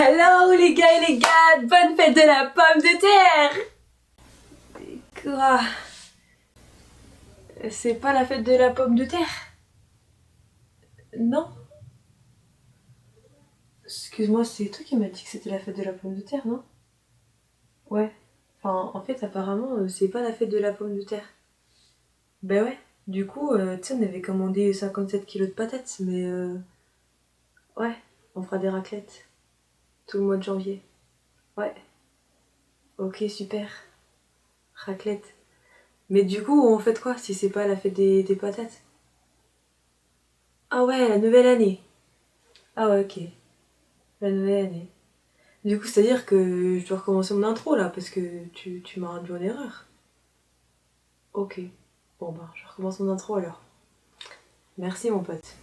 Hello les gars et les gars, bonne fête de la pomme de terre. Quoi? C'est pas la fête de la pomme de terre? Non? Excuse-moi, c'est toi qui m'as dit que c'était la fête de la pomme de terre, non? Ouais. Enfin, en fait, apparemment, c'est pas la fête de la pomme de terre. Ben ouais. Du coup, tu sais, on avait commandé 57 kilos de patates, mais ouais, on fera des raclettes. Tout le mois de janvier. Ouais. Ok, super. Raclette. Mais du coup, on fait quoi si c'est pas la fête des patates? Ah ouais, la nouvelle année. Ah ouais, ok. La nouvelle année. Du coup, c'est-à-dire que je dois recommencer mon intro là, parce que tu m'as induit en erreur. Ok. Bon bah, je recommence mon intro alors. Merci mon pote.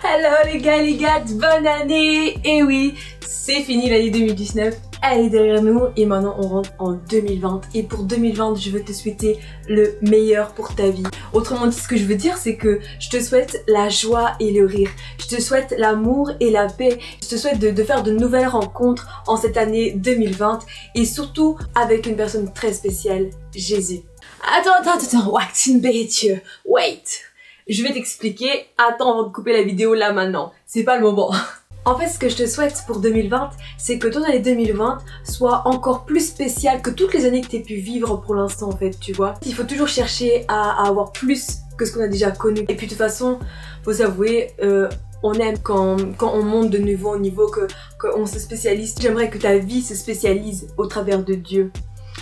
Hello les gars et les gars, bonne année! Et oui, c'est fini l'année 2019, elle est derrière nous et maintenant on rentre en 2020. Et pour 2020, je veux te souhaiter le meilleur pour ta vie. Autrement dit, ce que je veux dire, c'est que je te souhaite la joie et le rire. Je te souhaite l'amour et la paix. Je te souhaite de faire de nouvelles rencontres en cette année 2020 et surtout avec une personne très spéciale, Jésus. Attends, Waxing bitch, wait! Je vais t'expliquer, attends avant de couper la vidéo là maintenant, c'est pas le moment. En fait, ce que je te souhaite pour 2020, c'est que ton année 2020 soit encore plus spéciale que toutes les années que tu aies pu vivre pour l'instant en fait, tu vois. Il faut toujours chercher à avoir plus que ce qu'on a déjà connu. Et puis de toute façon, faut s'avouer, on aime quand on monte de niveau en niveau, qu'on se spécialise. J'aimerais que ta vie se spécialise au travers de Dieu.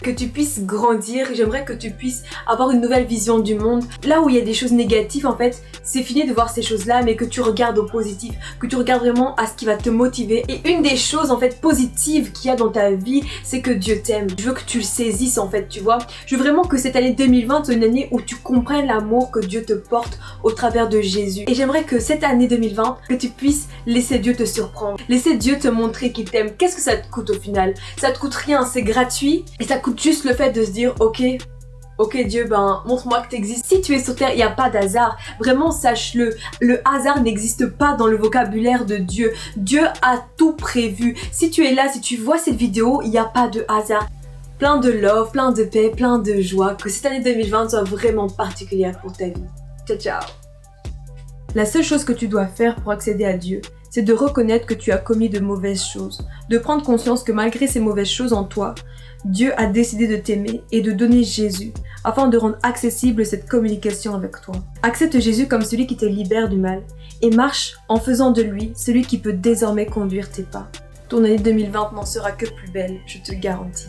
Que tu puisses grandir, j'aimerais que tu puisses avoir une nouvelle vision du monde. Là où il y a des choses négatives en fait, c'est fini de voir ces choses-là, mais que tu regardes au positif, que tu regardes vraiment à ce qui va te motiver. Et une des choses en fait positives qu'il y a dans ta vie, c'est que Dieu t'aime. Je veux que tu le saisisses en fait, tu vois. Je veux vraiment que cette année 2020 soit une année où tu comprennes l'amour que Dieu te porte au travers de Jésus. Et j'aimerais que cette année 2020, que tu puisses laisser Dieu te surprendre, laisser Dieu te montrer qu'il t'aime. Qu'est-ce que ça te coûte au final? Ça te coûte rien, c'est gratuit et ça coûte juste le fait de se dire ok Dieu, ben montre-moi que t'existes. Si tu es sur terre, il n'y a pas d'hasard. Vraiment, sache-le. Le hasard n'existe pas dans le vocabulaire de Dieu. Dieu a tout prévu. Si tu es là, si tu vois cette vidéo, il n'y a pas de hasard. Plein de love, plein de paix, plein de joie. Que cette année 2020 soit vraiment particulière pour ta vie. Ciao, ciao. La seule chose que tu dois faire pour accéder à Dieu, c'est de reconnaître que tu as commis de mauvaises choses. De prendre conscience que malgré ces mauvaises choses en toi, Dieu a décidé de t'aimer et de donner Jésus afin de rendre accessible cette communication avec toi. Accepte Jésus comme celui qui te libère du mal et marche en faisant de lui celui qui peut désormais conduire tes pas. Ton année 2020 n'en sera que plus belle, je te le garantis.